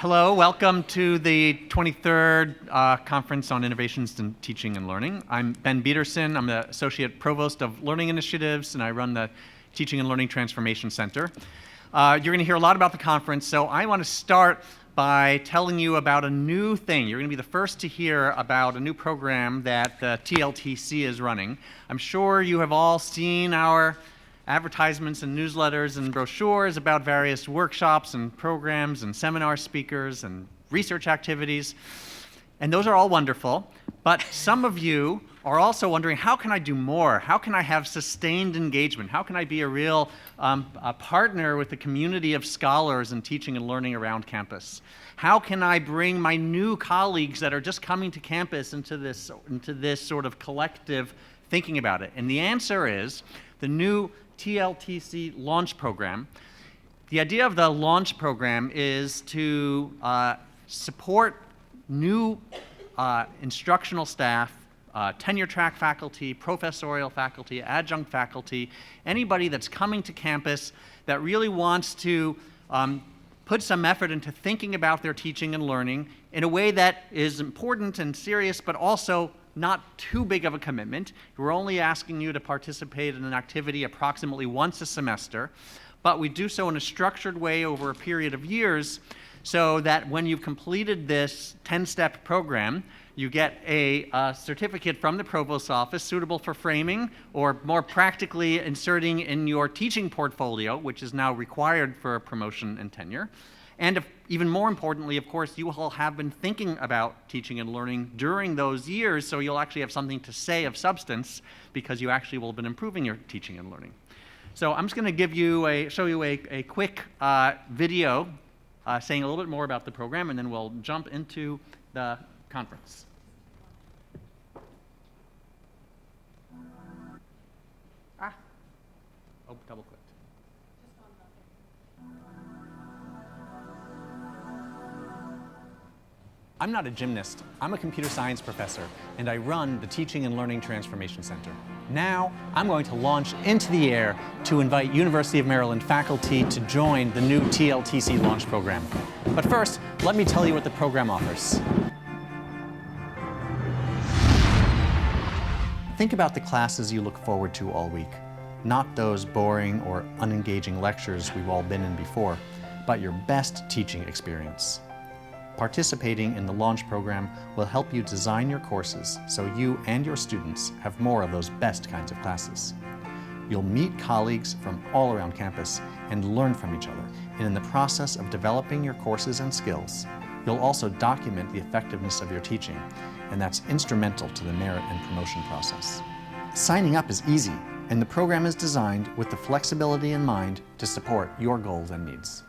Hello, welcome to the 23rd Conference on Innovations in Teaching and Learning. I'm Ben Peterson. I'm the Associate Provost of Learning Initiatives, and I run the Teaching and Learning Transformation Center. You're going to hear a lot about the conference, so I want to start by telling you about a new thing. You're going to be the first to hear about a new program that the TLTC is running. I'm sure you have all seen our advertisements and newsletters and brochures about various workshops and programs and seminar speakers and research activities. And those are all wonderful. But some of you are also wondering, how can I do more? How can I have sustained engagement? How can I be a real a partner with the community of scholars in teaching and learning around campus? How can I bring my new colleagues that are just coming to campus into this sort of collective thinking about it? And the answer is the new TLTC launch program. The idea of the launch program is to support new instructional staff, tenure track faculty, professorial faculty, adjunct faculty, anybody that's coming to campus that really wants to put some effort into thinking about their teaching and learning in a way that is important and serious, but also not too big of a commitment. We're only asking you to participate in an activity approximately once a semester, but we do so in a structured way over a period of years so that when you've completed this 10-step program, you get a certificate from the provost's office suitable for framing or more practically inserting in your teaching portfolio, which is now required for promotion and tenure. And even more importantly, of course, you all have been thinking about teaching and learning during those years, so you'll actually have something to say of substance because you actually will have been improving your teaching and learning. So I'm just going to show you a quick video saying a little bit more about the program, and then we'll jump into the conference. Oh, double clicked. I'm not a gymnast. I'm a computer science professor, and I run the Teaching and Learning Transformation Center. Now, I'm going to launch into the air to invite University of Maryland faculty to join the new TLTC launch program. But first, let me tell you what the program offers. Think about the classes you look forward to all week. Not those boring or unengaging lectures we've all been in before, but your best teaching experience. Participating in the launch program will help you design your courses so you and your students have more of those best kinds of classes. You'll meet colleagues from all around campus and learn from each other. And in the process of developing your courses and skills, you'll also document the effectiveness of your teaching, and that's instrumental to the merit and promotion process. Signing up is easy, and the program is designed with the flexibility in mind to support your goals and needs.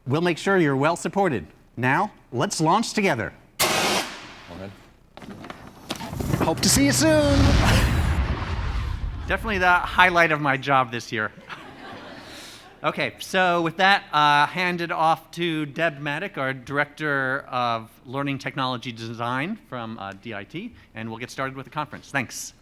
We'll make sure you're well supported. Now, let's launch together. Hope to see you soon. Definitely the highlight of my job this year. Okay, so with that, hand it off to Deb Maddock, our Director of Learning Technology Design from DIT, and we'll get started with the conference. Thanks.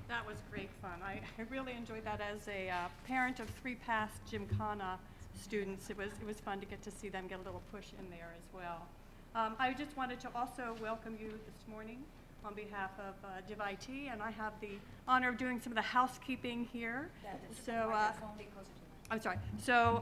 That was great fun. I really enjoyed that as a parent of 3 past Gymkhana students. It was fun to get to see them get a little push in there as well. I just wanted to also welcome you this morning on behalf of DivIT, and I have the honor of doing some of the housekeeping here. So, I'm sorry. So,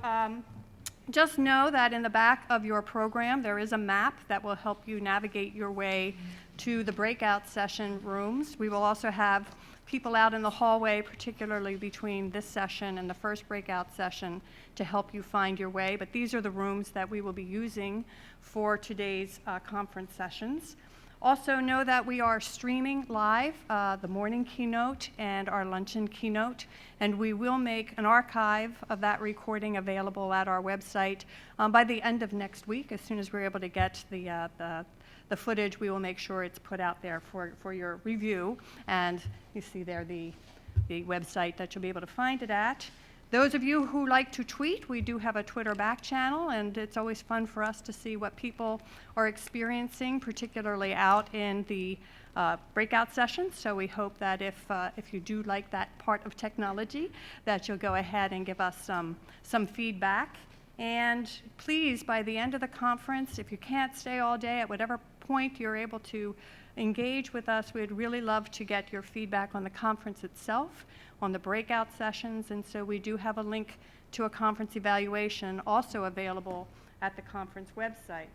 just know that in the back of your program there is a map that will help you navigate your way to the breakout session rooms. We will also have people out in the hallway, particularly between this session and the first breakout session, to help you find your way. But these are the rooms that we will be using for today's conference sessions. Also know that we are streaming live the morning keynote and our luncheon keynote, and we will make an archive of that recording available at our website by the end of next week. As soon as we're able to get the footage, we will make sure it's put out there for your review. And you see there the website that you'll be able to find it at. Those of you who like to tweet, we do have a Twitter back channel, and it's always fun for us to see what people are experiencing, particularly out in the breakout sessions. So we hope that if you do like that part of technology, that you'll go ahead and give us some feedback. And please, by the end of the conference, if you can't stay all day, at whatever point you're able to engage with us, we'd really love to get your feedback on the conference itself, on the breakout sessions, and so we do have a link to a conference evaluation also available at the conference website.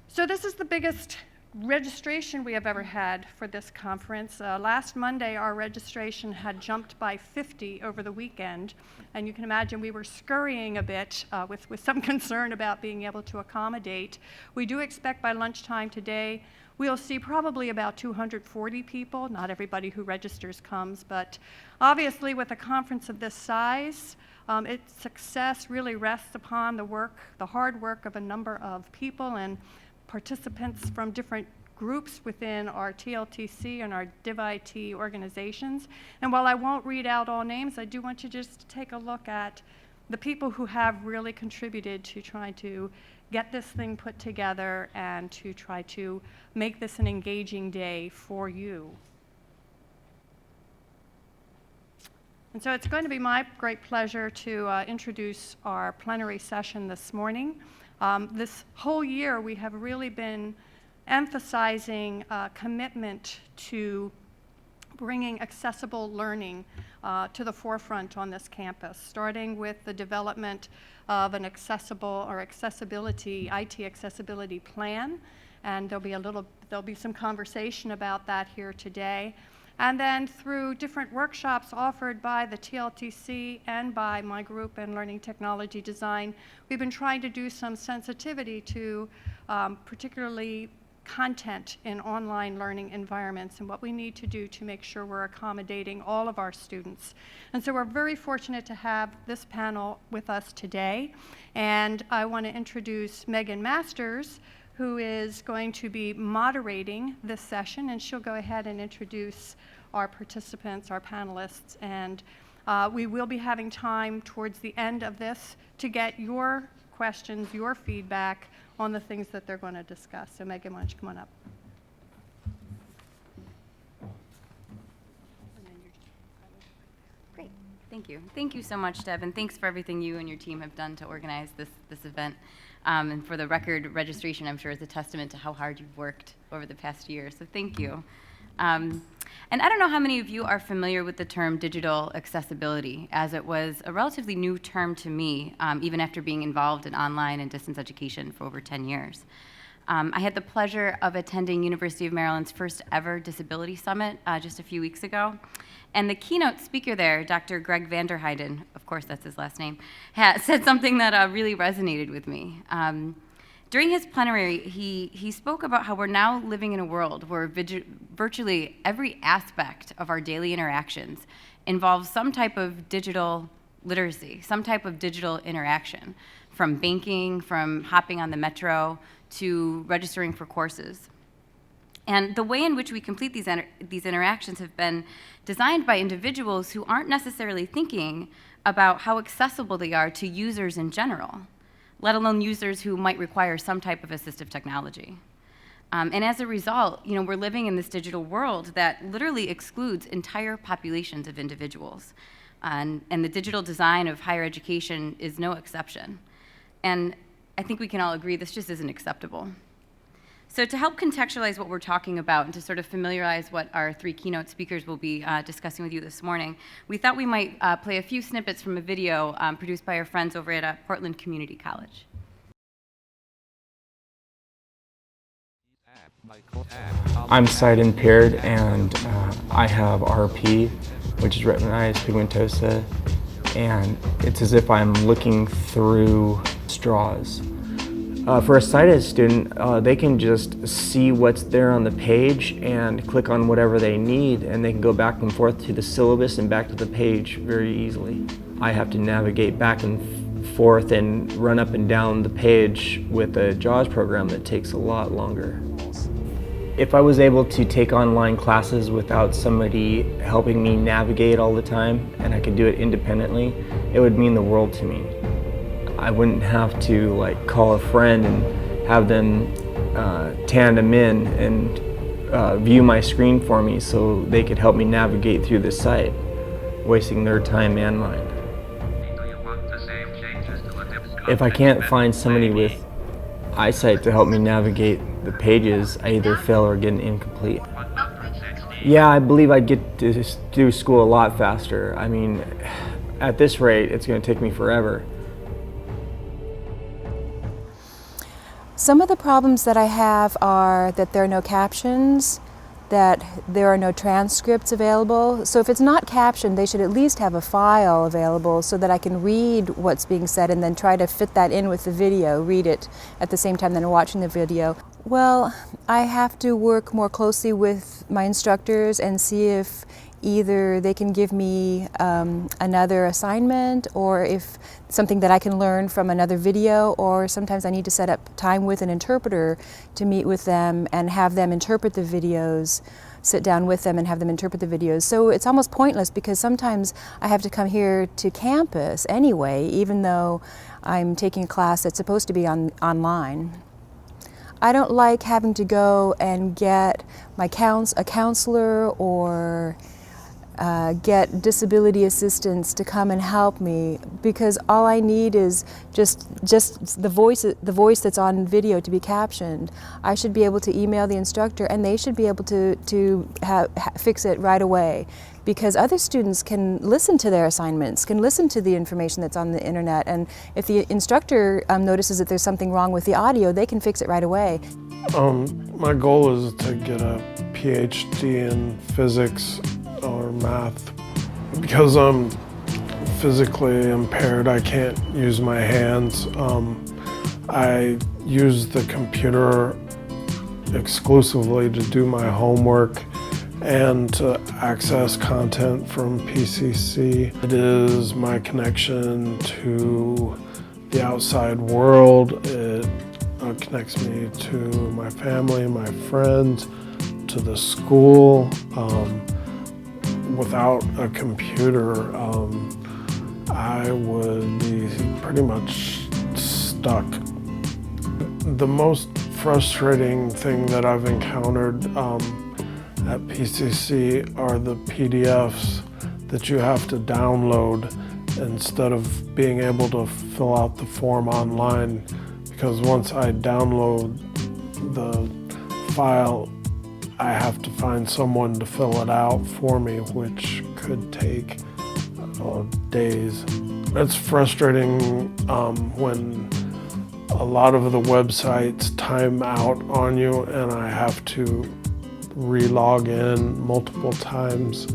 So this is the biggest registration we have ever had for this conference. Last Monday, our registration had jumped by 50 over the weekend, and you can imagine we were scurrying a bit with some concern about being able to accommodate. We do expect by lunchtime today we'll see probably about 240 people. Not everybody who registers comes, but obviously with a conference of this size, its success really rests upon the hard work of a number of people and participants from different groups within our TLTC and our DivIT organizations. And while I won't read out all names, I do want you just to take a look at the people who have really contributed to trying to get this thing put together and to try to make this an engaging day for you. And so it's going to be my great pleasure to introduce our plenary session this morning. This whole year, we have really been emphasizing commitment to bringing accessible learning to the forefront on this campus, starting with the development of an accessible or IT accessibility plan, and there'll be some conversation about that here today. And then through different workshops offered by the TLTC and by my group in Learning Technology Design, we've been trying to do some sensitivity to particularly content in online learning environments and what we need to do to make sure we're accommodating all of our students. And so we're very fortunate to have this panel with us today. And I want to introduce Megan Masters, who is going to be moderating this session, and she'll go ahead and introduce our participants, our panelists, and we will be having time towards the end of this to get your questions, your feedback on the things that they're going to discuss. So Megan, why don't you come on up? Great, thank you. Thank you so much, Deb, and thanks for everything you and your team have done to organize this event. And for the record, registration, I'm sure, is a testament to how hard you've worked over the past year, so thank you. And I don't know how many of you are familiar with the term digital accessibility, as it was a relatively new term to me, even after being involved in online and distance education for over 10 years. I had the pleasure of attending University of Maryland's first ever Disability Summit just a few weeks ago. And the keynote speaker there, Dr. Greg Vanderheiden, of course that's his last name, said something that really resonated with me. During his plenary, he spoke about how we're now living in a world where virtually every aspect of our daily interactions involves some type of digital literacy, some type of digital interaction, from banking, from hopping on the metro, to registering for courses. And the way in which we complete these interactions have been designed by individuals who aren't necessarily thinking about how accessible they are to users in general, let alone users who might require some type of assistive technology. And as a result, we're living in this digital world that literally excludes entire populations of individuals. And the digital design of higher education is no exception. And I think we can all agree this just isn't acceptable. So to help contextualize what we're talking about and to sort of familiarize what our three keynote speakers will be discussing with you this morning, we thought we might play a few snippets from a video produced by our friends over at Portland Community College. I'm sight impaired and I have RP, which is retinitis pigmentosa, and it's as if I'm looking through straws. For a sighted student, they can just see what's there on the page and click on whatever they need, and they can go back and forth to the syllabus and back to the page very easily. I have to navigate back and forth and run up and down the page with a JAWS program that takes a lot longer. If I was able to take online classes without somebody helping me navigate all the time, and I could do it independently, it would mean the world to me. I wouldn't have to call a friend and have them tandem in and view my screen for me so they could help me navigate through the site, wasting their time and mine. If I can't find somebody with eyesight to help me navigate the pages, I either fail or get an incomplete. Yeah, I believe I'd get to do school a lot faster. I mean, at this rate, it's going to take me forever. Some of the problems that I have are that there are no captions, that there are no transcripts available. So if it's not captioned, they should at least have a file available so that I can read what's being said and then try to fit that in with the video, read it at the same time that I'm watching the video. Well, I have to work more closely with my instructors and see if either they can give me another assignment, or if something that I can learn from another video, or sometimes I need to set up time with an interpreter to meet with them and have them interpret the videos, sit down with them and have them interpret the videos. So it's almost pointless because sometimes I have to come here to campus anyway, even though I'm taking a class that's supposed to be online. I don't like having to go and get a counselor or get disability assistants to come and help me, because all I need is just the voice that's on video to be captioned. I should be able to email the instructor and they should be able to fix it right away, because other students can listen to their assignments, can listen to the information that's on the internet, and if the instructor notices that there's something wrong with the audio, they can fix it right away. My goal is to get a PhD in physics or math. Because I'm physically impaired, I can't use my hands. I use the computer exclusively to do my homework and to access content from PCC. It is my connection to the outside world. It connects me to my family, my friends, to the school. Without a computer, I would be pretty much stuck. The most frustrating thing that I've encountered at PCC are the PDFs that you have to download instead of being able to fill out the form online, because once I download the file, I have to find someone to fill it out for me, which could take days. It's frustrating when a lot of the websites time out on you and I have to re-log in multiple times.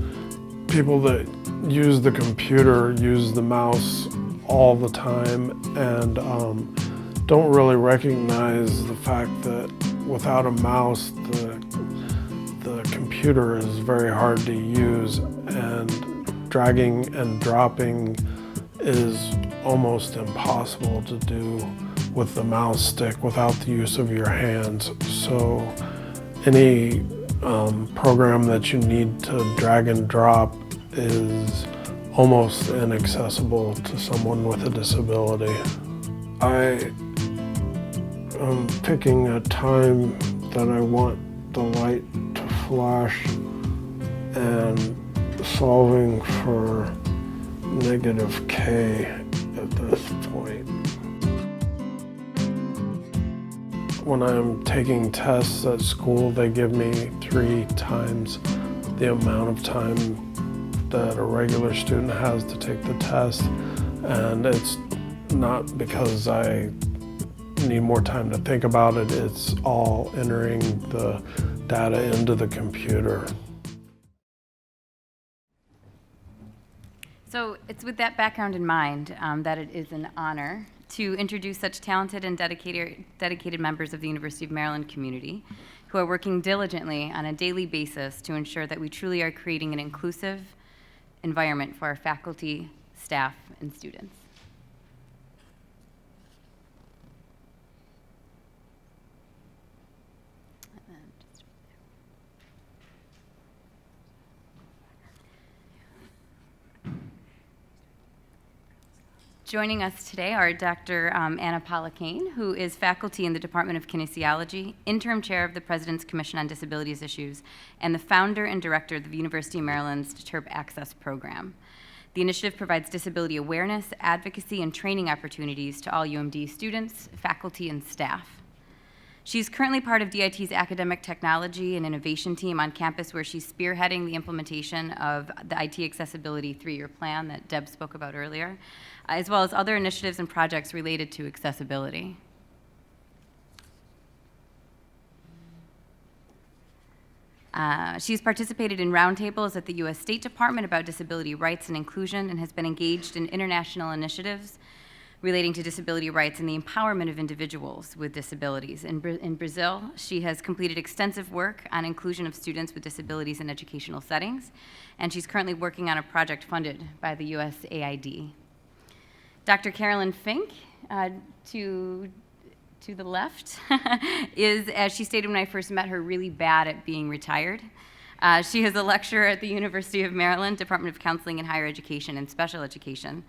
People that use the computer use the mouse all the time and don't really recognize the fact that without a mouse, the computer is very hard to use, and dragging and dropping is almost impossible to do with the mouse stick without the use of your hands. So any program that you need to drag and drop is almost inaccessible to someone with a disability. I am picking a time that I want the light to flash and solving for negative k at this point. When I'm taking tests at school, they give me 3 times the amount of time that a regular student has to take the test, and it's not because I need more time to think about it, it's all entering the data into the computer. So it's with that background in mind that it is an honor to introduce such talented and dedicated members of the University of Maryland community who are working diligently on a daily basis to ensure that we truly are creating an inclusive environment for our faculty, staff, and students. Joining us today are Dr. Anna Polakane, who is faculty in the Department of Kinesiology, interim chair of the President's Commission on Disabilities Issues, and the founder and director of the University of Maryland's TERP Access Program. The initiative provides disability awareness, advocacy, and training opportunities to all UMD students, faculty, and staff. She's currently part of DIT's academic technology and innovation team on campus, where she's spearheading the implementation of the IT accessibility 3-year plan that Deb spoke about earlier, as well as other initiatives and projects related to accessibility. She's participated in roundtables at the U.S. State Department about disability rights and inclusion, and has been engaged in international initiatives relating to disability rights and the empowerment of individuals with disabilities. In Brazil, she has completed extensive work on inclusion of students with disabilities in educational settings, and she's currently working on a project funded by the USAID. Dr. Carolyn Fink, to the left, is, as she stated when I first met her, really bad at being retired. She is a lecturer at the University of Maryland, Department of Counseling and Higher Education and Special Education.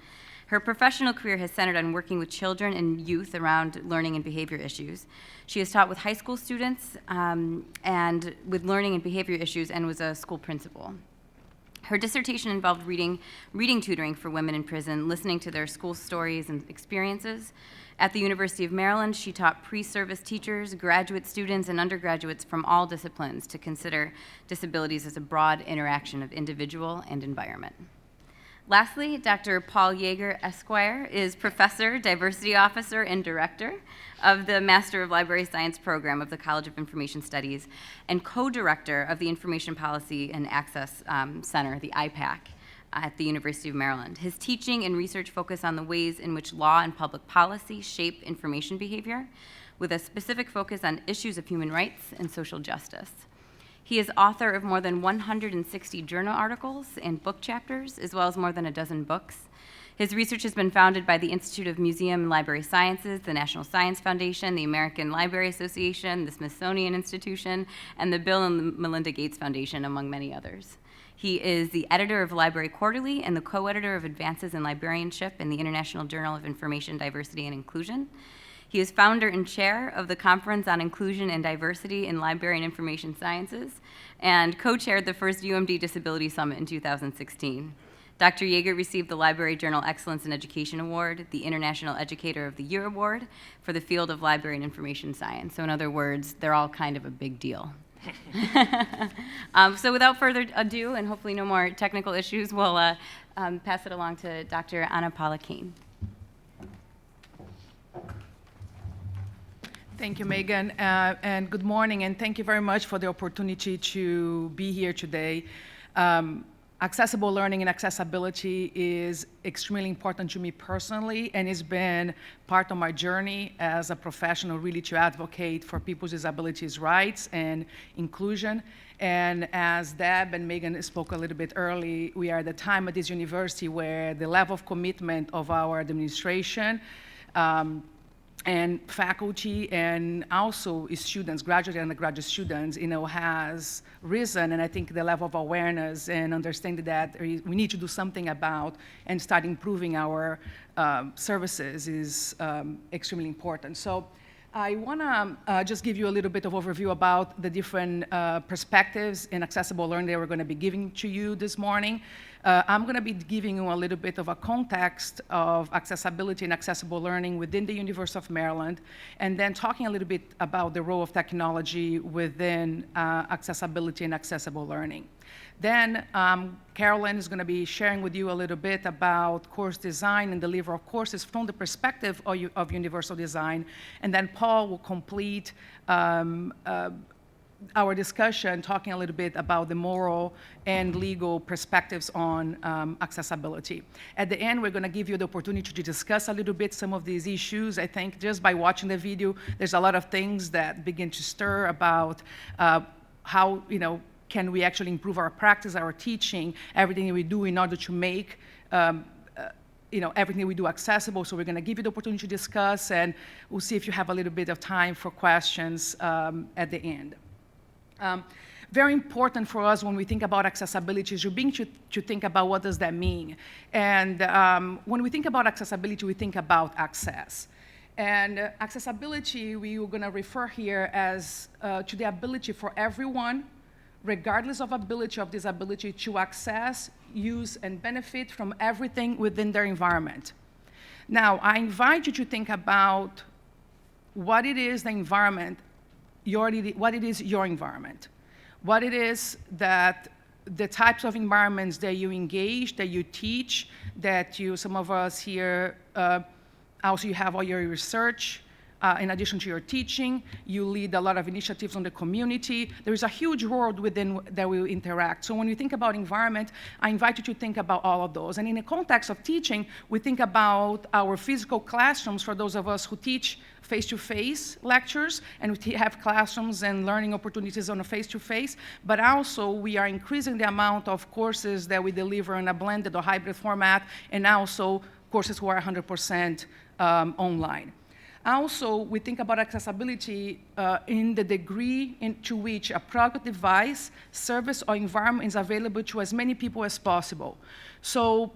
Her professional career has centered on working with children and youth around learning and behavior issues. She has taught with high school students and with learning and behavior issues, and was a school principal. Her dissertation involved reading tutoring for women in prison, listening to their school stories and experiences. At the University of Maryland, she taught pre-service teachers, graduate students, and undergraduates from all disciplines to consider disabilities as a broad interaction of individual and environment. Lastly, Dr. Paul Yeager, Esquire, is Professor, Diversity Officer, and Director of the Master of Library Science program of the College of Information Studies, and co-director of the Information Policy and Access Center, the IPAC, at the University of Maryland. His teaching and research focus on the ways in which law and public policy shape information behavior, with a specific focus on issues of human rights and social justice. He is author of more than 160 journal articles and book chapters, as well as more than a dozen books. His research has been founded by the Institute of Museum and Library Sciences, the National Science Foundation, the American Library Association, the Smithsonian Institution, and the Bill and Melinda Gates Foundation, among many others. He is the editor of Library Quarterly and the co-editor of Advances in Librarianship in the International Journal of Information, Diversity, and Inclusion. He is founder and chair of the Conference on Inclusion and Diversity in Library and Information Sciences, and co-chaired the first UMD Disability Summit in 2016. Dr. Yeager received the Library Journal Excellence in Education Award, the International Educator of the Year Award for the field of library and information science. So in other words, they're all kind of a big deal. So without further ado, and hopefully no more technical issues, we'll pass it along to Dr. Ana Paula Kane. Thank you, Megan, and good morning, and thank you very much for the opportunity to be here today. Accessible learning and accessibility is extremely important to me personally, and it's been part of my journey as a professional really to advocate for people's disabilities rights and inclusion. And as Deb and Megan spoke a little bit early, we are at the time at this university where the level of commitment of our administration and faculty and also students, graduate and undergraduate students, has risen, and I think the level of awareness and understanding that we need to do something about and start improving our services is extremely important. So I want to just give you a little bit of overview about the different perspectives in accessible learning that we're going to be giving to you this morning. I'm going to be giving you a little bit of a context of accessibility and accessible learning within the University of Maryland, and then talking a little bit about the role of technology within accessibility and accessible learning. Then Carolyn is going to be sharing with you a little bit about course design and delivery of courses from the perspective of universal design, and then Paul will complete our discussion talking a little bit about the moral and legal perspectives on accessibility. At the end, we're going to give you the opportunity to discuss a little bit some of these issues. I think just by watching the video, there's a lot of things that begin to stir about how, can we actually improve our practice, our teaching, everything we do in order to make everything we do accessible. So we're going to give you the opportunity to discuss, and we'll see if you have a little bit of time for questions at the end. Very important for us when we think about accessibility is to think about what does that mean. And when we think about accessibility, we think about access. And accessibility, we are going to refer here as to the ability for everyone, regardless of ability of disability, to access use, and benefit from everything within their environment. Now, I invite you to think about what it is the environment, what it is your environment, what it is that the types of environments that you engage, that you teach, that you, some of us here, also you have all your research. In addition to your teaching, you lead a lot of initiatives on the community. There is a huge world within that we interact. So when you think about environment, I invite you to think about all of those. And in the context of teaching, we think about our physical classrooms for those of us who teach face-to-face lectures, and we have classrooms and learning opportunities on a face-to-face, but also we are increasing the amount of courses that we deliver in a blended or hybrid format, and also courses who are 100% online. Also, we think about accessibility in the degree to which a product, device, service, or environment is available to as many people as possible. So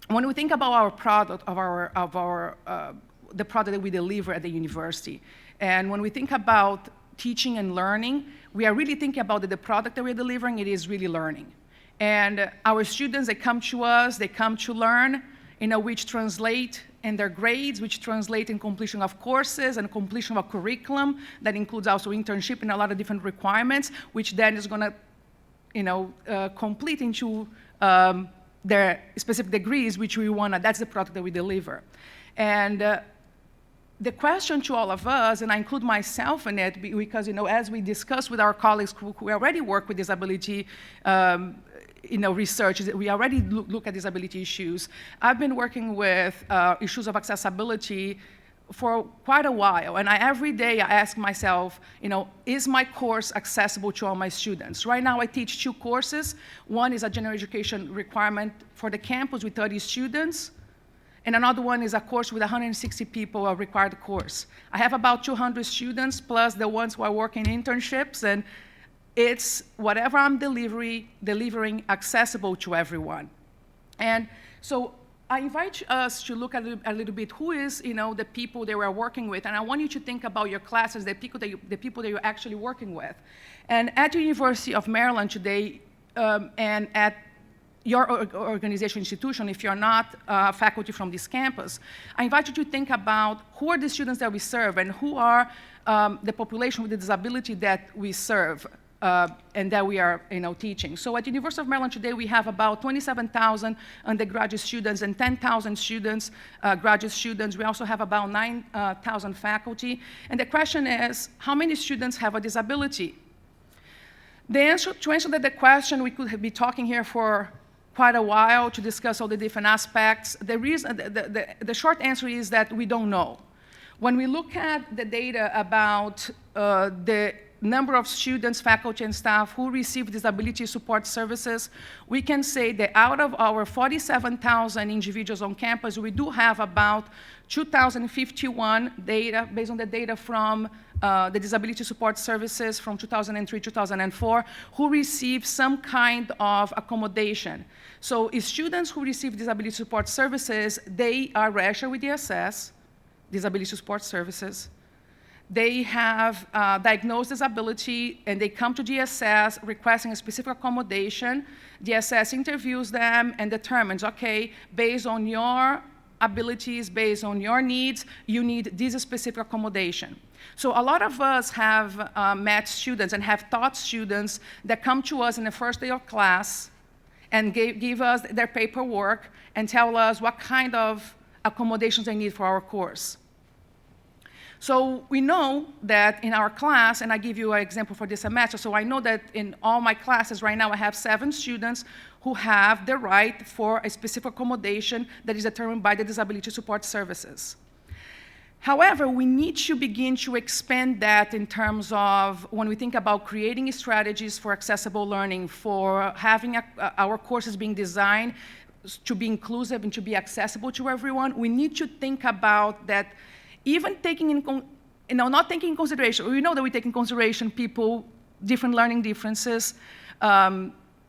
when we think about our product, the product that we deliver at the university, and when we think about teaching and learning, we are really thinking about that the product that we're delivering, it is really learning. And our students, they come to us, they come to learn, which translate in their grades, which translate in completion of courses and completion of curriculum. That includes also internship and a lot of different requirements, which then is going to, complete into their specific degrees, which we want. That's the product that we deliver. And the question to all of us, and I include myself in it, because as we discuss with our colleagues who already work with disability research, we already look at disability issues. I've been working with issues of accessibility for quite a while, and every day I ask myself, is my course accessible to all my students? Right now I teach 2 courses. One is a general education requirement for the campus with 30 students, and another one is a course with 160 people, a required course. I have about 200 students, plus the ones who are working internships, and it's whatever I'm delivering accessible to everyone. And so I invite us to look at a little bit who is, the people that we're working with, and I want you to think about your classes, the people that you're actually working with. And at the University of Maryland today, and at your organization institution, if you're not faculty from this campus, I invite you to think about who are the students that we serve and who are the population with the disability that we serve. And that we are teaching. So at the University of Maryland today, we have about 27,000 undergraduate students and 10,000 students, graduate students. We also have about 9,000 faculty. And the question is, how many students have a disability? To answer the question, we could be talking here for quite a while to discuss all the different aspects. The short answer is that we don't know. When we look at the data about the number of students, faculty, and staff who receive disability support services, we can say that out of our 47,000 individuals on campus, we do have about 2,051 data, based on the data from the disability support services from 2003-2004, who receive some kind of accommodation. So students who receive disability support services, they are registered with DSS, Disability Support Services. They have diagnosed disability, and they come to DSS requesting a specific accommodation. DSS interviews them and determines, okay, based on your abilities, based on your needs, you need this specific accommodation. So a lot of us have met students and have taught students that come to us in the first day of class and give us their paperwork and tell us what kind of accommodations they need for our course. So we know that in our class, and I give you an example for this semester, so I know that in all my classes right now I have 7 students who have the right for a specific accommodation that is determined by the Disability Support Services. However, we need to begin to expand that in terms of when we think about creating strategies for accessible learning, for having our courses being designed to be inclusive and to be accessible to everyone, we need to think about that. Even taking not taking in consideration, we know that we take in consideration people, different learning differences,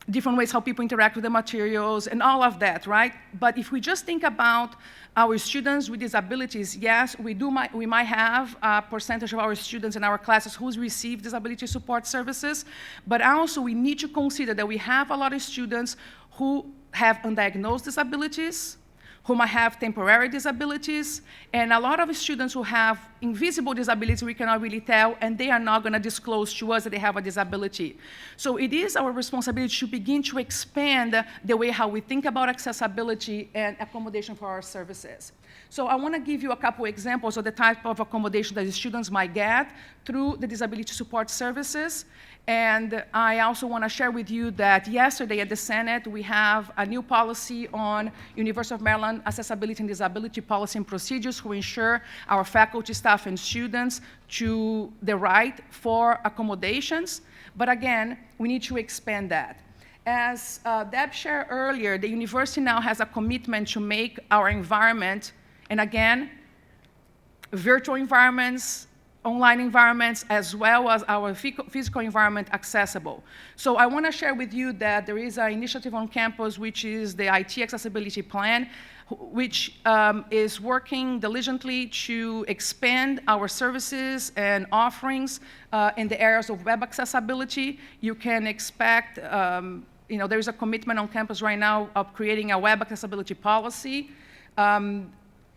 different ways how people interact with the materials, and all of that, right? But if we just think about our students with disabilities, yes, we might have a percentage of our students in our classes who receive disability support services, but also we need to consider that we have a lot of students who have undiagnosed disabilities, who might have temporary disabilities, and a lot of students who have invisible disabilities we cannot really tell, and they are not going to disclose to us that they have a disability. So it is our responsibility to begin to expand the way how we think about accessibility and accommodation for our services. So I want to give you a couple examples of the type of accommodation that the students might get through the disability support services. And I also want to share with you that yesterday at the Senate, we have a new policy on University of Maryland accessibility and disability policy and procedures to ensure our faculty, staff, and students to the right for accommodations. But again, we need to expand that. As Deb shared earlier, the university now has a commitment to make our environment, and again, virtual environments, online environments, as well as our physical environment accessible. So I want to share with you that there is an initiative on campus, which is the IT Accessibility Plan, which is working diligently to expand our services and offerings in the areas of web accessibility. You can expect, there is a commitment on campus right now of creating a web accessibility policy.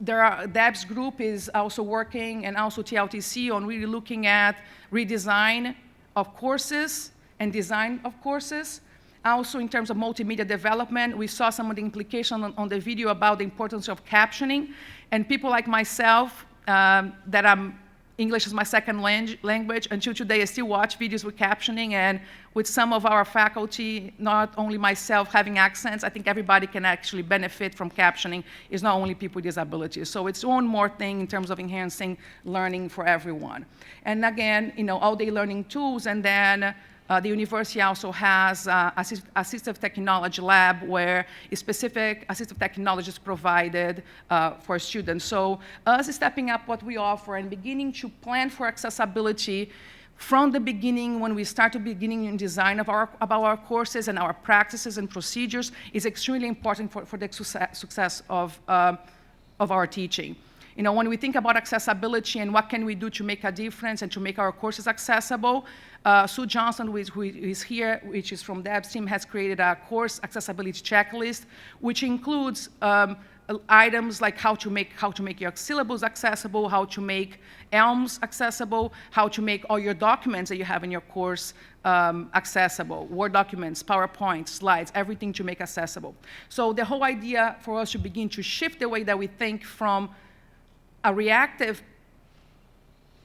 Deb's group is also working, and also TLTC, on really looking at redesign of courses and design of courses. Also, in terms of multimedia development, we saw some of the implication on the video about the importance of captioning. And people like myself, English is my second language. Until today, I still watch videos with captioning, and with some of our faculty, not only myself having accents, I think everybody can actually benefit from captioning. It's not only people with disabilities. So it's one more thing in terms of enhancing learning for everyone. And again, all-day learning tools, and then the university also has assistive technology lab where specific assistive technology is provided for students. So us stepping up what we offer and beginning to plan for accessibility from the beginning, when we start to beginning in design about our courses and our practices and procedures, is extremely important for the success of our teaching. When we think about accessibility and what can we do to make a difference and to make our courses accessible, Sue Johnson, who is here, which is from Deb's team, has created a course accessibility checklist, which includes items like how to make your syllabus accessible, how to make ELMs accessible, how to make all your documents that you have in your course accessible, Word documents, PowerPoint, slides, everything to make accessible. So the whole idea for us to begin to shift the way that we think from a reactive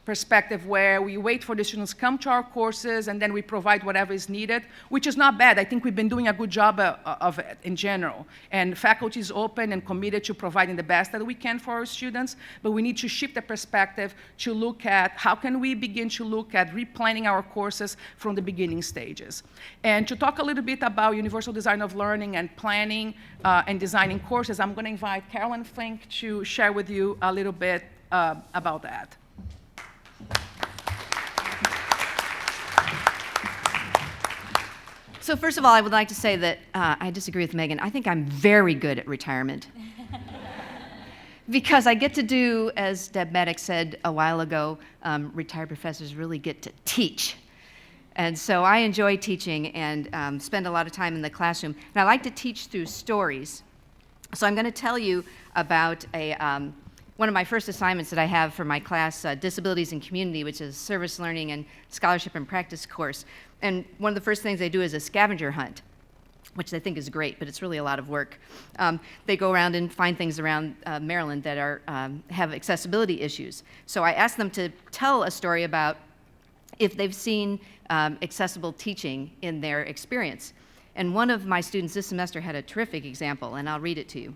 perspective where we wait for the students to come to our courses and then we provide whatever is needed, which is not bad. I think we've been doing a good job of it in general. And faculty is open and committed to providing the best that we can for our students, but we need to shift the perspective to look at how can we begin to look at replanning our courses from the beginning stages. And to talk a little bit about universal design of learning and planning and designing courses, I'm going to invite Carolyn Fink to share with you a little bit about that. So first of all, I would like to say that I disagree with Megan. I think I'm very good at retirement. Because I get to do, as Deb Maddox said a while ago, retired professors really get to teach. And so I enjoy teaching and spend a lot of time in the classroom. And I like to teach through stories. So I'm going to tell you about one of my first assignments that I have for my class, Disabilities and Community, which is a service learning and scholarship and practice course. And one of the first things they do is a scavenger hunt, which I think is great, but it's really a lot of work. They go around and find things around Maryland that have accessibility issues. So I asked them to tell a story about if they've seen accessible teaching in their experience. And one of my students this semester had a terrific example, and I'll read it to you.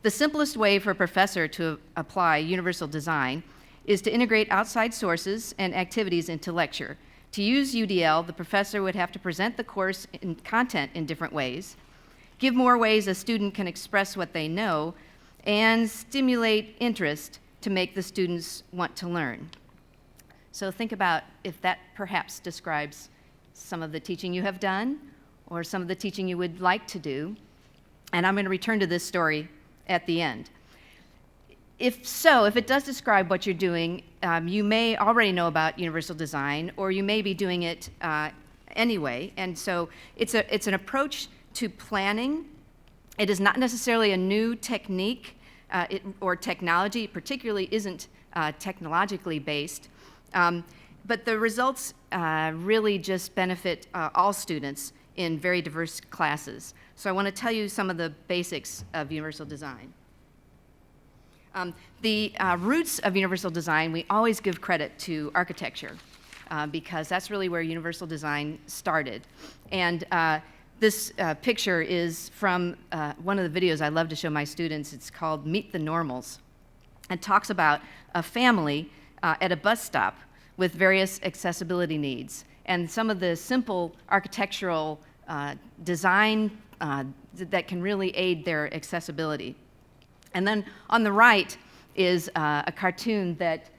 The simplest way for a professor to apply universal design is to integrate outside sources and activities into lecture. To use UDL, the professor would have to present the course content in different ways, give more ways a student can express what they know, and stimulate interest to make the students want to learn. So think about if that perhaps describes some of the teaching you have done or some of the teaching you would like to do. And I'm going to return to this story at the end. If it does describe what you're doing, you may already know about universal design, or you may be doing it anyway. And so it's an approach to planning It is not necessarily a new technique or technology, it particularly isn't technologically based, but the results really just benefit all students in very diverse classes. So I want to tell you some of the basics of universal design. The roots of universal design, we always give credit to architecture because that's really where universal design started. And this picture is from one of the videos I love to show my students. It's called Meet the Normals. It talks about a family at a bus stop with various accessibility needs. And some of the simple architectural design that can really aid their accessibility. And then on the right is a cartoon that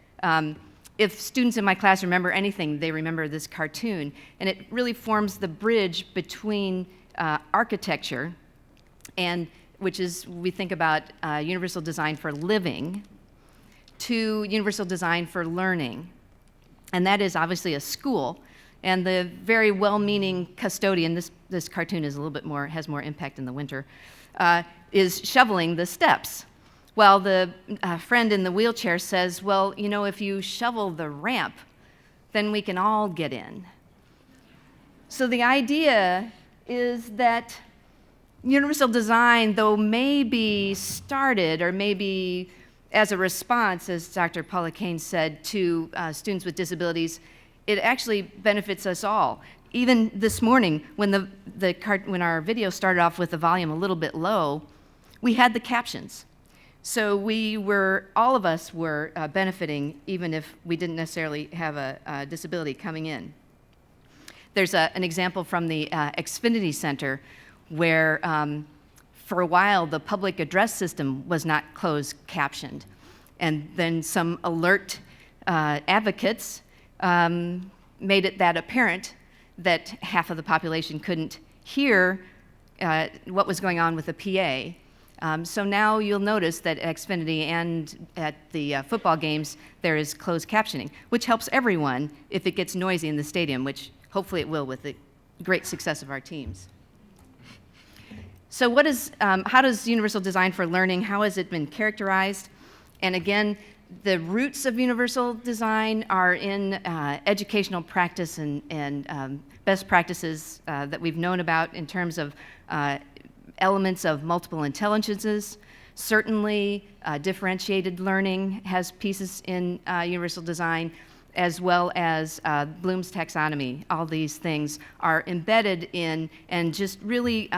if students in my class remember anything, they remember this cartoon. And it really forms the bridge between architecture, and which is, we think about universal design for living, to universal design for learning. And that is obviously a school. And the very well-meaning custodian, this cartoon is a little bit more, has more impact in the winter, is shoveling the steps. While the friend in the wheelchair says, well, you know, if you shovel the ramp, then we can all get in. So the idea is that universal design, though maybe started or maybe as a response, as Dr. Paula Kane said, to students with disabilities, it actually benefits us all. Even this morning, when when our video started off with the volume a little bit low, we had the captions. So all of us were benefiting, even if we didn't necessarily have a disability coming in. There's an example from the Xfinity Center where for a while the public address system was not closed captioned. And then some alert advocates made it that apparent that half of the population couldn't hear what was going on with the PA. So now you'll notice that at Xfinity and at the football games, there is closed captioning, which helps everyone if it gets noisy in the stadium, which hopefully it will with the great success of our teams. So how does universal design for learning, how has it been characterized? And again, the roots of universal design are in educational practice and best practices that we've known about in terms of elements of multiple intelligences. Certainly, differentiated learning has pieces in universal design, as well as Bloom's taxonomy. All these things are embedded in and just really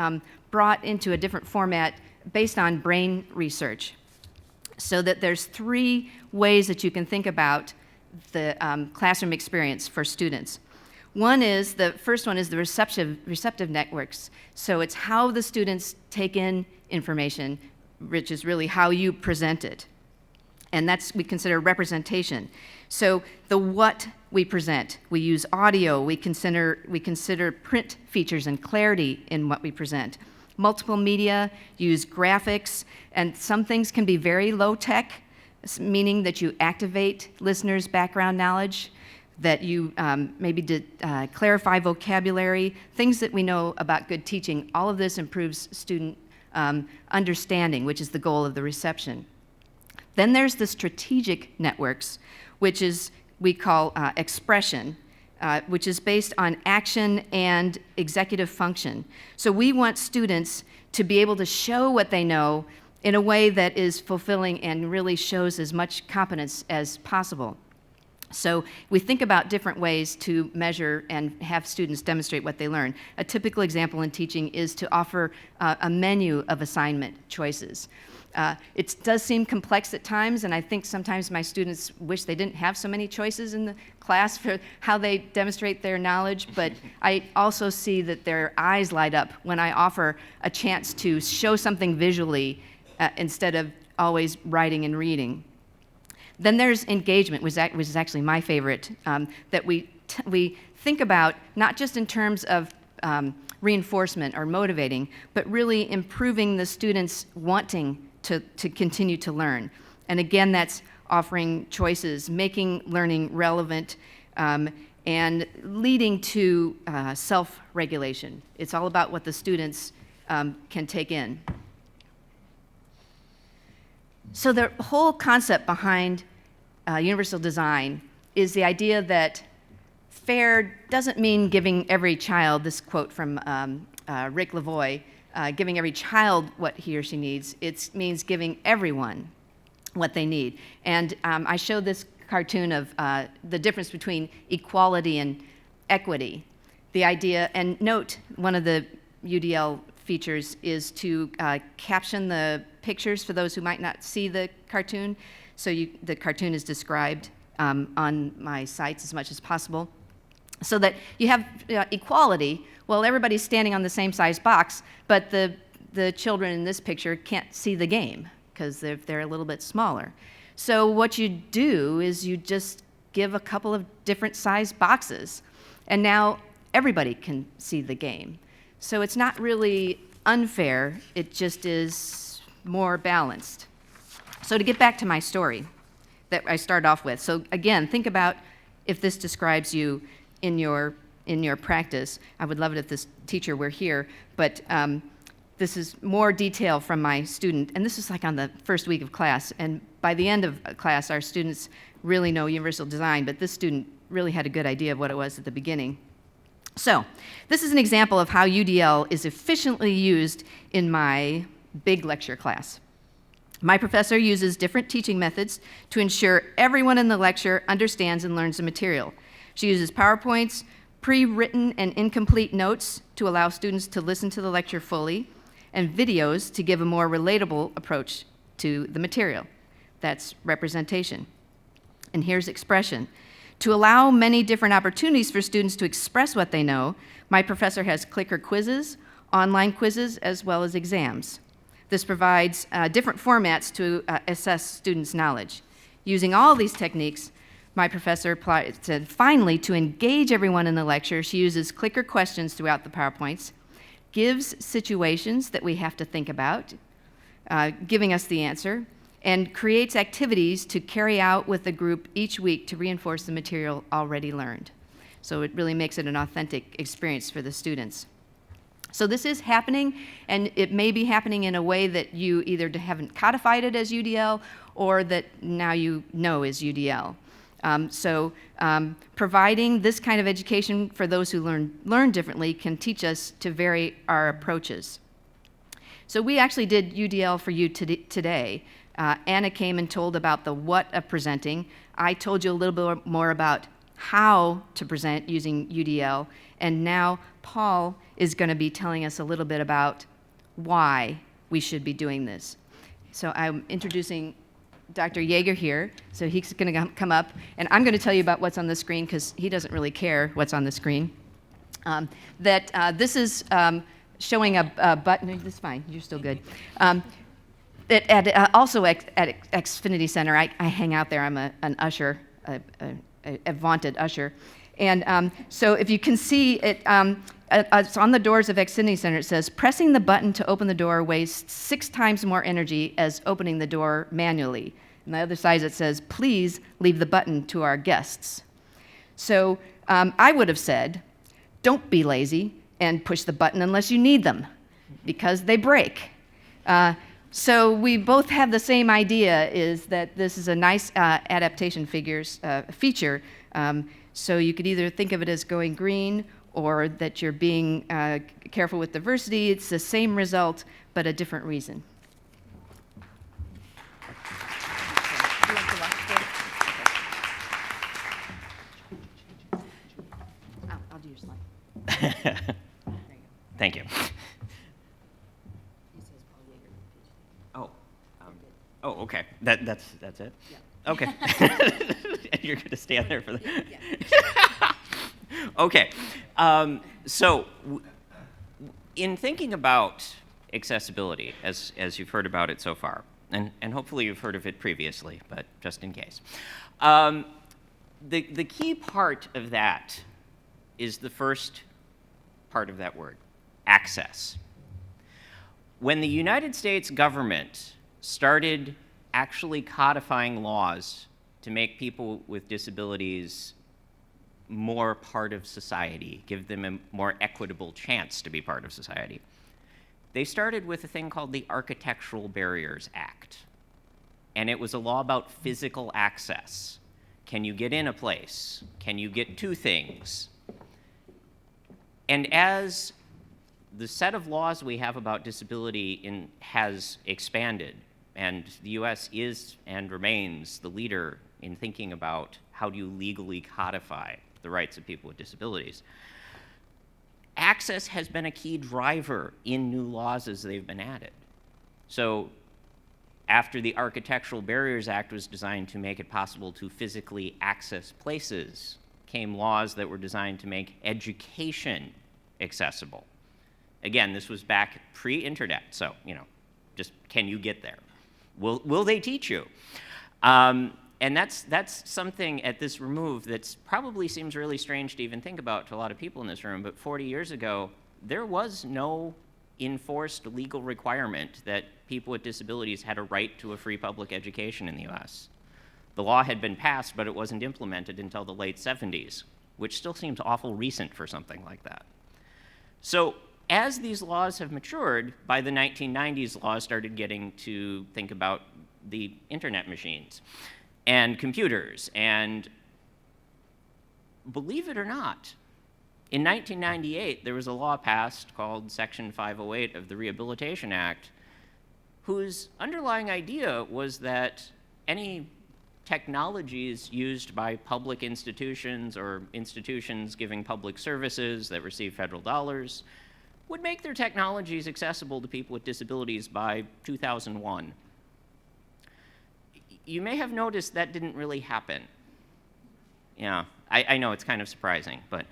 brought into a different format based on brain research. So that there's 3 ways that you can think about the classroom experience for students. The first one is the receptive networks. So it's how the students take in information, which is really how you present it. And we consider representation. So the what we present, we use audio, we consider print features and clarity in what we present. Multiple media, use graphics, and some things can be very low tech, meaning that you activate listeners' background knowledge, that you maybe clarify vocabulary, things that we know about good teaching. All of this improves student understanding, which is the goal of the reception. Then there's the strategic networks, which we call expression, which is based on action and executive function. So we want students to be able to show what they know in a way that is fulfilling and really shows as much competence as possible. So we think about different ways to measure and have students demonstrate what they learn. A typical example in teaching is to offer a menu of assignment choices. It does seem complex at times, and I think sometimes my students wish they didn't have so many choices in the class for how they demonstrate their knowledge, but I also see that their eyes light up when I offer a chance to show something visually instead of always writing and reading. Then there's engagement, which is actually my favorite, that we think about not just in terms of reinforcement or motivating, but really improving the students wanting to continue to learn. And again, that's offering choices, making learning relevant, and leading to self-regulation. It's all about what the students can take in. So the whole concept behind universal design is the idea that fair doesn't mean giving every child, this quote from Rick Lavoie, giving every child what he or she needs. It means giving everyone what they need. And I showed this cartoon of the difference between equality and equity. The idea, and note, one of the UDL features is to caption the pictures for those who might not see the cartoon. So the cartoon is described on my sites as much as possible. So that you have equality. Well, everybody's standing on the same size box, but the children in this picture can't see the game because they're a little bit smaller. So what you do is you just give a couple of different size boxes, and now everybody can see the game. So it's not really unfair, it just is more balanced. So to get back to my story that I started off with. So again, think about if this describes you in your practice. I would love it if this teacher were here, but this is more detail from my student, and this is like on the first week of class, and by the end of class, our students really know universal design, but this student really had a good idea of what it was at the beginning. So, this is an example of how UDL is efficiently used in my big lecture class. My professor uses different teaching methods to ensure everyone in the lecture understands and learns the material. She uses PowerPoints, pre-written and incomplete notes to allow students to listen to the lecture fully, and videos to give a more relatable approach to the material. That's representation. And here's expression. To allow many different opportunities for students to express what they know, my professor has clicker quizzes, online quizzes, as well as exams. This provides different formats to assess students' knowledge. Using all these techniques, my professor said, finally, to engage everyone in the lecture, she uses clicker questions throughout the PowerPoints, gives situations that we have to think about, giving us the answer, and creates activities to carry out with the group each week to reinforce the material already learned. So it really makes it an authentic experience for the students. So this is happening, and it may be happening in a way that you either haven't codified it as UDL or that now you know is UDL. Providing this kind of education for those who learn differently can teach us to vary our approaches. So we actually did UDL for you today. Anna came and told about the what of presenting. I told you a little bit more about how to present using UDL, and now Paul is going to be telling us a little bit about why we should be doing this. So I'm introducing Dr. Yeager here, so he's going to come up, and I'm going to tell you about what's on the screen because he doesn't really care what's on the screen. This is showing a button. This is fine. You're still good. Also at Xfinity Center, I hang out there. I'm an usher, a vaunted usher. And so if you can see it, it's on the doors of Xfinity Center. It says, pressing the button to open the door wastes 6 times more energy as opening the door manually. And the other side it says, please leave the button to our guests. So I would have said, don't be lazy and push the button unless you need them, because they break. So we both have the same idea, is that this is a nice adaptation feature. So you could either think of it as going green or that you're being careful with diversity. It's the same result, but a different reason. I'll do your slide. Thank you. Oh, okay. That's it? Yeah. Okay. You're going to stand there for the... Yeah. Okay. So in thinking about accessibility, as you've heard about it so far, and hopefully you've heard of it previously, but just in case, the key part of that is the first part of that word, access. When the United States government started actually codifying laws to make people with disabilities more part of society, give them a more equitable chance to be part of society, they started with a thing called the Architectural Barriers Act. and it was a law about physical access. Can you get in a place? Can you get to things? And as the set of laws we have about disability has expanded, and the US is and remains the leader in thinking about how do you legally codify the rights of people with disabilities, access has been a key driver in new laws as they've been added. So after the Architectural Barriers Act was designed to make it possible to physically access places, came laws that were designed to make education accessible. Again, this was back pre-internet, so, just can you get there? Will they teach you? And that's something at this remove that probably seems really strange to even think about to a lot of people in this room, but 40 years ago, there was no enforced legal requirement that people with disabilities had a right to a free public education in the US. The law had been passed, but it wasn't implemented until the late 70s, which still seems awful recent for something like that. So as these laws have matured, by the 1990s, laws started getting to think about the internet machines and computers. And believe it or not, in 1998, there was a law passed called Section 508 of the Rehabilitation Act, whose underlying idea was that any technologies used by public institutions or institutions giving public services that receive federal dollars would make their technologies accessible to people with disabilities by 2001. You may have noticed that didn't really happen. Yeah, I know it's kind of surprising, but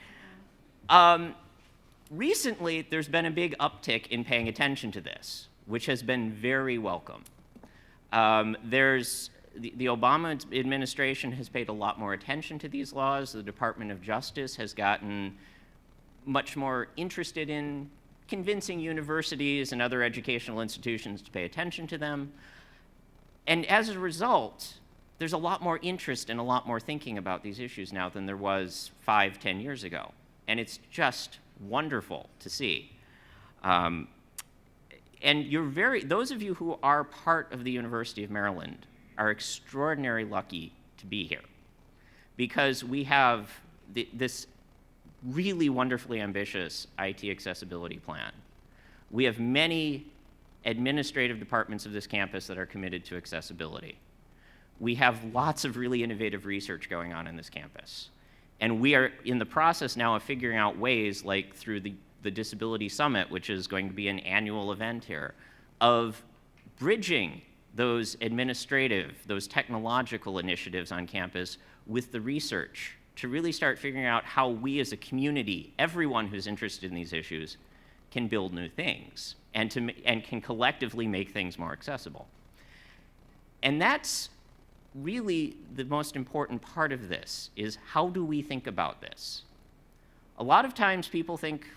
recently there's been a big uptick in paying attention to this, which has been very welcome. The Obama administration has paid a lot more attention to these laws. The Department of Justice has gotten much more interested in convincing universities and other educational institutions to pay attention to them. And as a result, there's a lot more interest and a lot more thinking about these issues now than there was 5, 10 years ago. And it's just wonderful to see. And those of you who are part of the University of Maryland are extraordinarily lucky to be here, because we have this really wonderfully ambitious IT accessibility plan. We have many administrative departments of this campus that are committed to accessibility. We have lots of really innovative research going on in this campus. And we are in the process now of figuring out ways, like through the Disability Summit, which is going to be an annual event here, of bridging those administrative, those technological initiatives on campus with the research to really start figuring out how we as a community, everyone who's interested in these issues, can build new things and can collectively make things more accessible. And that's really the most important part of this, is how do we think about this? A lot of times people think,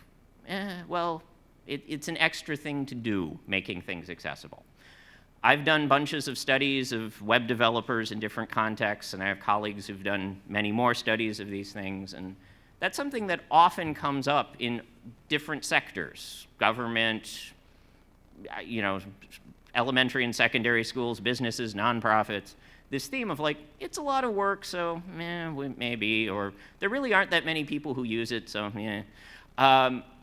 well, it's an extra thing to do, making things accessible. I've done bunches of studies of web developers in different contexts, and I have colleagues who've done many more studies of these things, and that's something that often comes up in different sectors: government, elementary and secondary schools, businesses, nonprofits. This theme of like, it's a lot of work, so maybe, or there really aren't that many people who use it, so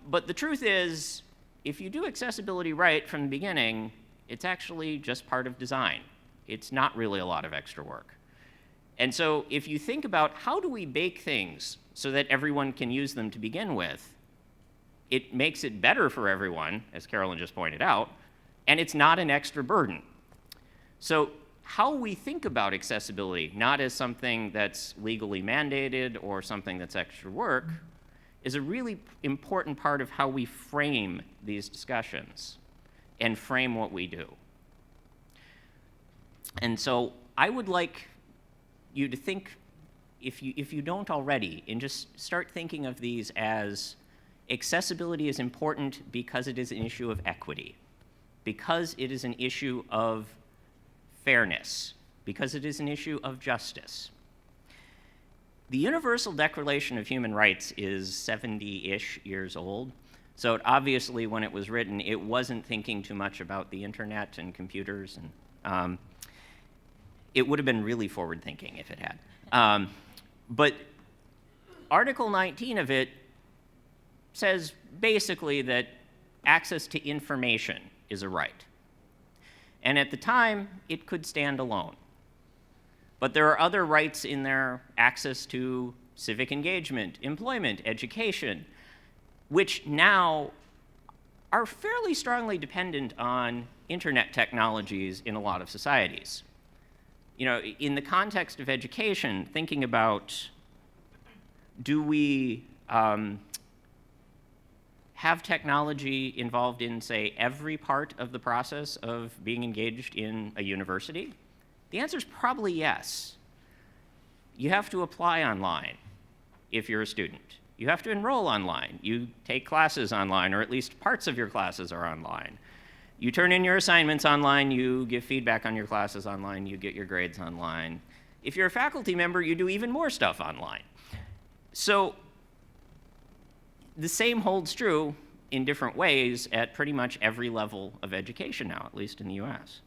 but the truth is, if you do accessibility right from the beginning, it's actually just part of design. It's not really a lot of extra work. And so if you think about how do we bake things so that everyone can use them to begin with, it makes it better for everyone, as Carolyn just pointed out, and it's not an extra burden. So how we think about accessibility, not as something that's legally mandated or something that's extra work, is a really important part of how we frame these discussions and frame what we do. And so I would like you to think, if you don't already, and just start thinking of these as accessibility is important because it is an issue of equity, because it is an issue of fairness, because it is an issue of justice. The Universal Declaration of Human Rights is 70-ish years old. So obviously, when it was written, it wasn't thinking too much about the internet and computers. It would have been really forward-thinking if it had. But Article 19 of it says basically that access to information is a right. And at the time, it could stand alone. But there are other rights in there, access to civic engagement, employment, education, which now are fairly strongly dependent on internet technologies in a lot of societies. You know, in the context of education, thinking about, do we have technology involved in, say, every part of the process of being engaged in a university? The answer is probably yes. You have to apply online if you're a student. You have to enroll online. You take classes online, or at least parts of your classes are online. You turn in your assignments online, you give feedback on your classes online, you get your grades online. If you're a faculty member, you do even more stuff online. So the same holds true in different ways at pretty much every level of education now, at least in the US.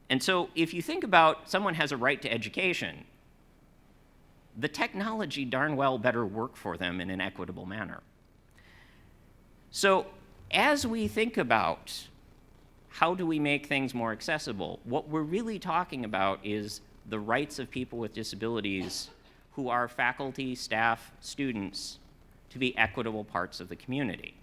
And so if you think about someone has a right to education, the technology darn well better work for them in an equitable manner. So as we think about how do we make things more accessible, what we're really talking about is the rights of people with disabilities who are faculty, staff, students, to be equitable parts of the community.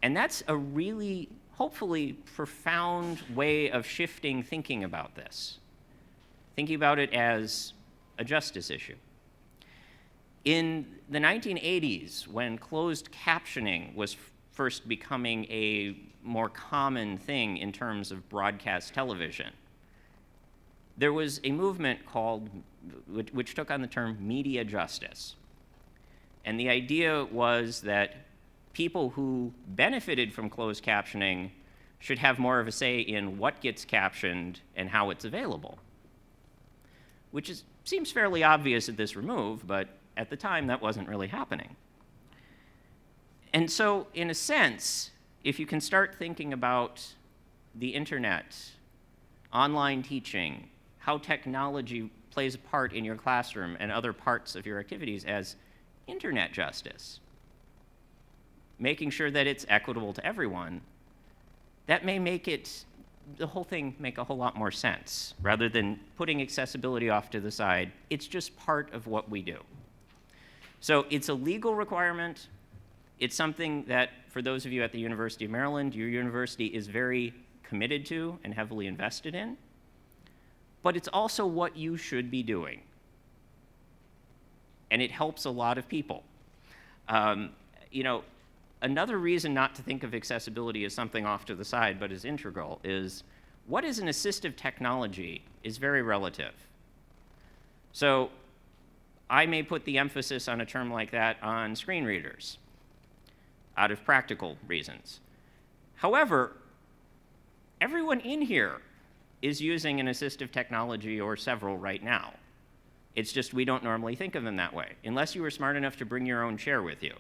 And that's a really, hopefully, profound way of shifting thinking about this, thinking about it as a justice issue. In the 1980s, when closed captioning was first becoming a more common thing in terms of broadcast television, there was a movement called, which took on the term media justice. And the idea was that people who benefited from closed captioning should have more of a say in what gets captioned and how it's available, which seems fairly obvious at this remove, but at the time that wasn't really happening. And so, in a sense, if you can start thinking about the internet, online teaching, how technology plays a part in your classroom and other parts of your activities as internet justice, making sure that it's equitable to everyone, that may make the whole thing make a whole lot more sense. Rather than putting accessibility off to the side, it's just part of what we do. So it's a legal requirement. It's something that, for those of you at the University of Maryland, your university is very committed to and heavily invested in. But it's also what you should be doing. And it helps a lot of people. You know, another reason not to think of accessibility as something off to the side, but as integral, is what is an assistive technology is very relative. So I may put the emphasis on a term like that on screen readers out of practical reasons. However, everyone in here is using an assistive technology or several right now. It's just we don't normally think of them that way, unless you were smart enough to bring your own chair with you.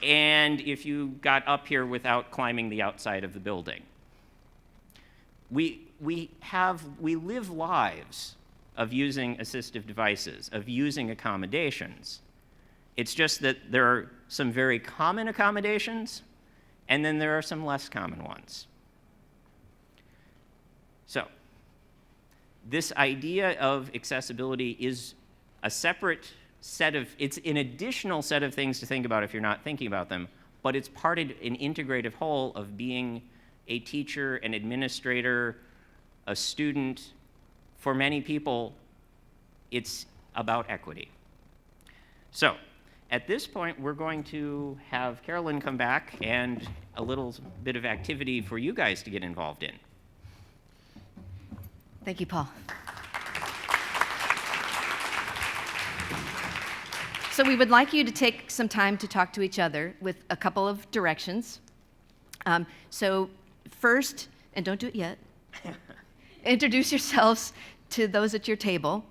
And if you got up here without climbing the outside of the building. We live lives of using assistive devices, of using accommodations. It's just that there are some very common accommodations, and then there are some less common ones. So, this idea of accessibility is a separate set of, it's an additional set of things to think about if you're not thinking about them, but it's part of an integrative whole of being a teacher, an administrator, a student. For many people, it's about equity. So, at this point, we're going to have Carolyn come back and a little bit of activity for you guys to get involved in. Thank you, Paul. So we would like you to take some time to talk to each other with a couple of directions. So first, and don't do it yet, introduce yourselves to those at your table.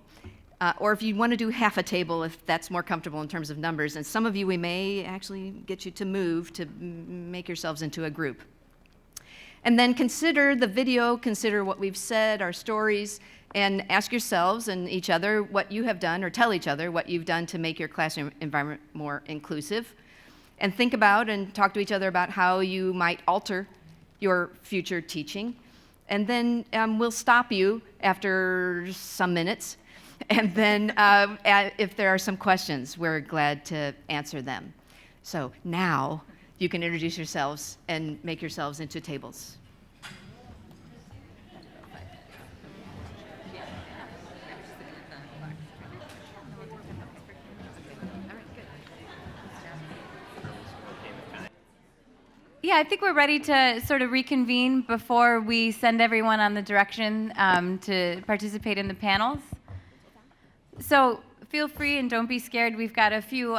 Or if you want to do half a table, if that's more comfortable in terms of numbers. And some of you, we may actually get you to move to make yourselves into a group. And then consider the video, consider what we've said, our stories, and ask yourselves and each other what you have done, or tell each other what you've done to make your classroom environment more inclusive. And think about and talk to each other about how you might alter your future teaching. And then we'll stop you after some minutes. And then if there are some questions, we're glad to answer them. So now you can introduce yourselves and make yourselves into tables. Yeah, I think we're ready to sort of reconvene before we send everyone on the direction to participate in the panels. So feel free and don't be scared. We've got a few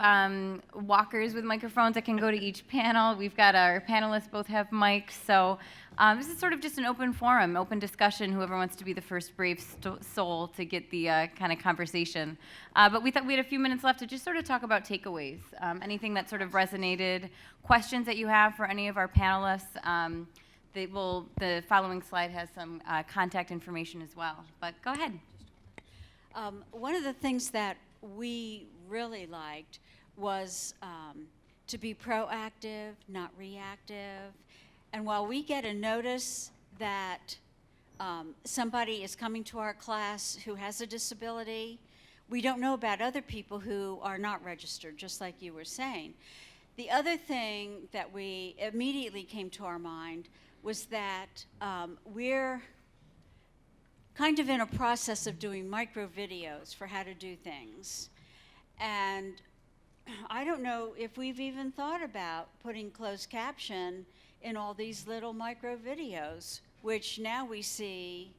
walkers with microphones that can go to each panel. We've got our panelists both have mics. So this is sort of just an open forum, open discussion, whoever wants to be the first brave soul to get the kind of conversation. But we thought we had a few minutes left to just sort of talk about takeaways, anything that sort of resonated, questions that you have for any of our panelists. The following slide has some contact information as well. But go ahead. One of the things that we really liked was to be proactive, not reactive. And while we get a notice that somebody is coming to our class who has a disability, we don't know about other people who are not registered, just like you were saying. The other thing that we immediately came to our mind was that we're kind of in a process of doing micro videos for how to do things. And I don't know if we've even thought about putting closed caption in all these little micro videos, which now we see.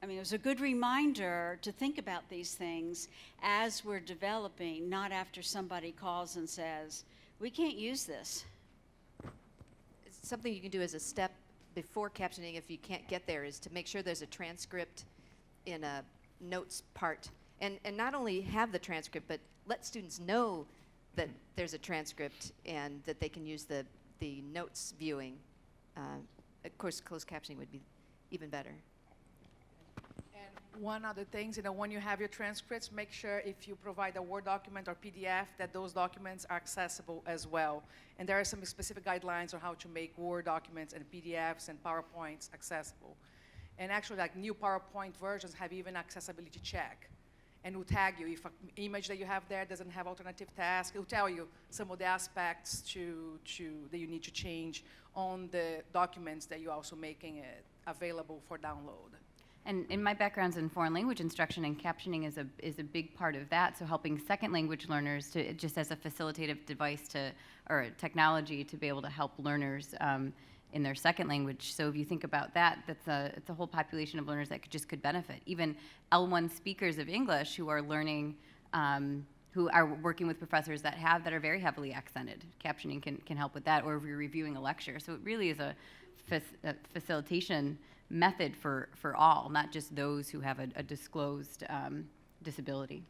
I mean, it was a good reminder to think about these things as we're developing, not after somebody calls and says, we can't use this. It's something you can do as a step before captioning, if you can't get there, is to make sure there's a transcript in a notes part. And not only have the transcript, but let students know that there's a transcript and that they can use the notes viewing. Of course, closed captioning would be even better. And one other thing, when you have your transcripts, make sure if you provide a Word document or PDF that those documents are accessible as well. And there are some specific guidelines on how to make Word documents and PDFs and PowerPoints accessible. And actually, like new PowerPoint versions have even accessibility check. And will tag you if an image that you have there doesn't have alternative task. It will tell you some of the aspects that you need to change on the documents that you're also making it available for download. And in my background's in foreign language instruction, and captioning is a big part of that. So helping second language learners to, just as a facilitative device or a technology to be able to help learners in their second language. So if you think about that, it's a whole population of learners that could benefit. Even L1 speakers of English who are learning, who are working with professors that are very heavily accented. Captioning can help with that, or if you're reviewing a lecture. So it really is a facilitation method for all, not just those who have a disclosed disability.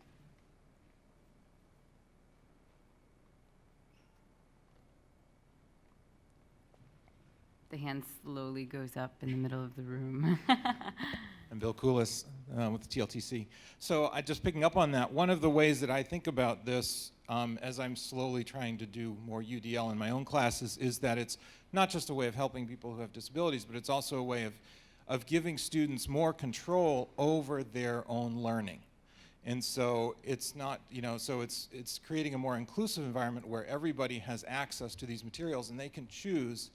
The hand slowly goes up in the middle of the room. I'm Bill Koulis with the TLTC. So just picking up on that, one of the ways that I think about this as I'm slowly trying to do more UDL in my own classes is that it's not just a way of helping people who have disabilities, but it's also a way of giving students more control over their own learning. And so it's not, so it's creating a more inclusive environment where everybody has access to these materials and they can choose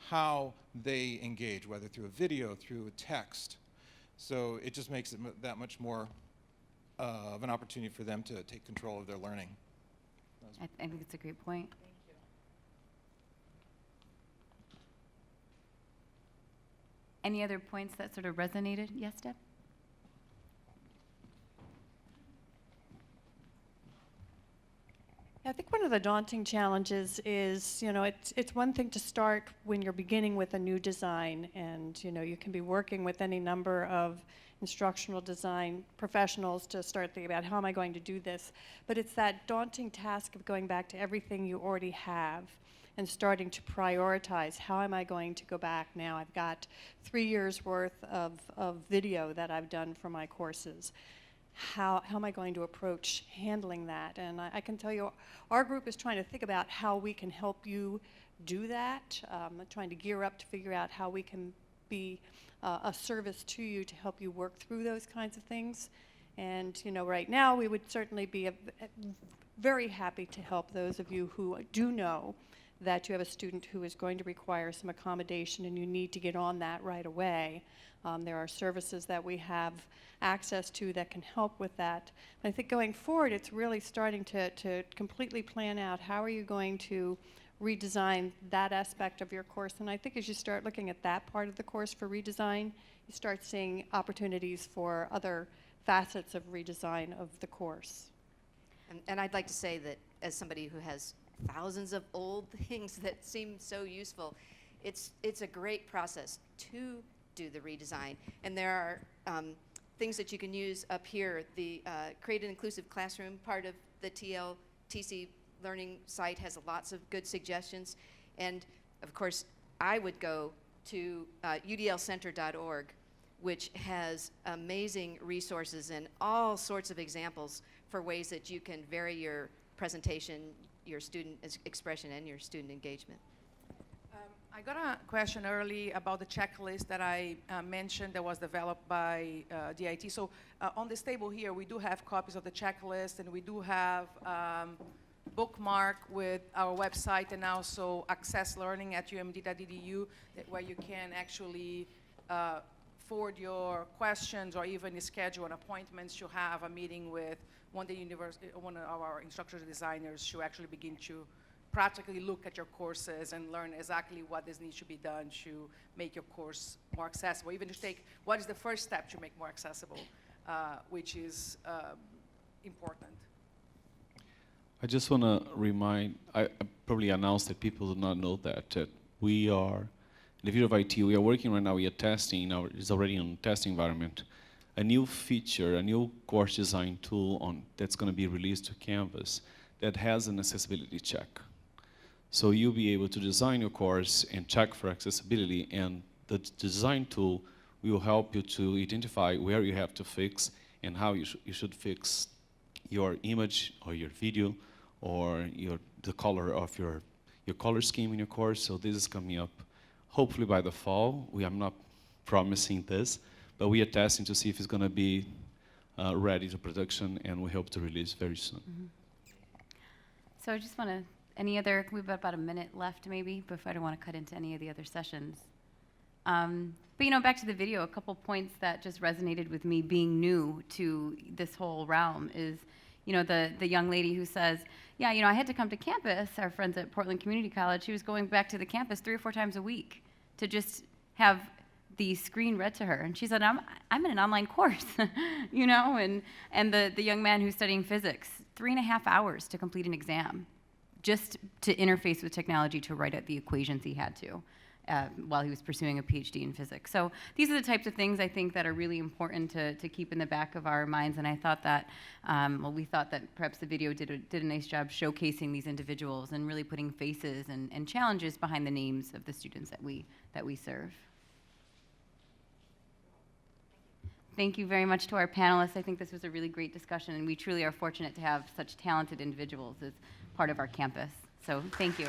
how they engage, whether through a video, through a text. So it just makes it that much more of an opportunity for them to take control of their learning. I think it's a great point. Thank you. Any other points that sort of resonated? Yes, Deb? I think one of the daunting challenges is, it's one thing to start when you're beginning with a new design, and you can be working with any number of instructional design professionals to start thinking about how am I going to do this. But it's that daunting task of going back to everything you already have and starting to prioritize. How am I going to go back now? I've got 3 years worth of video that I've done for my courses. How am I going to approach handling that? And I can tell you, our group is trying to think about how we can help you do that, trying to gear up to figure out how we can be a service to you to help you work through those kinds of things. And you know, right now we would certainly be very happy to help those of you who do know that you have a student who is going to require some accommodation and you need to get on that right away. There are services that we have access to that can help with that. But I think going forward, it's really starting to completely plan out how are you going to redesign that aspect of your course. And I think as you start looking at that part of the course for redesign, you start seeing opportunities for other facets of redesign of the course. And I'd like to say that as somebody who has thousands of old things that seem so useful, it's a great process to do the redesign. And there are things that you can use up here. The Create an Inclusive Classroom part of the TLTC Learning site has lots of good suggestions. And of course, I would go to udlcenter.org, which has amazing resources and all sorts of examples for ways that you can vary your presentation, your student expression, and your student engagement. I got a question early about the checklist that I mentioned that was developed by DIT. So on this table here, we do have copies of the checklist, and we do have bookmark with our website and also Access Learning at umd.edu, where you can actually forward your questions or even schedule an appointment to have a meeting with one of our instructional designers to actually begin to practically look at your courses and learn exactly what this needs to be done to make your course more accessible, even to take what is the first step to make more accessible, which is important. I just want to remind, I probably announced that people do not know that we are, in the field of IT, we are working right now, we are testing, it's already in test environment, a new feature, a new course design tool that's going to be released to Canvas that has an accessibility check. So you'll be able to design your course and check for accessibility, and the design tool will help you to identify where you have to fix and how you should fix your image or your video or the color of your color scheme in your course. So this is coming up hopefully by the fall. I'm not promising this, but we are testing to see if it's going to be ready to production, and we hope to release very soon. Mm-hmm. So I just want to, we've got about a minute left maybe, before I don't want to cut into any of the other sessions. But you know, back to the video, a couple points that just resonated with me being new to this whole realm is, you know, the young lady who says, yeah, you know, I had to come to campus, our friends at Portland Community College, she was going back to the campus 3 or 4 times a week to just have the screen read to her. And she said, I'm in an online course, you know, and the young man who's studying physics, 3.5 hours to complete an exam, just to interface with technology to write out the equations he had to while he was pursuing a PhD in physics. So these are the types of things I think that are really important to keep in the back of our minds. And I thought that, we thought that perhaps the video did a nice job showcasing these individuals and really putting faces and challenges behind the names of the students that we serve. Thank you very much to our panelists. I think this was a really great discussion, and we truly are fortunate to have such talented individuals as part of our campus. So thank you.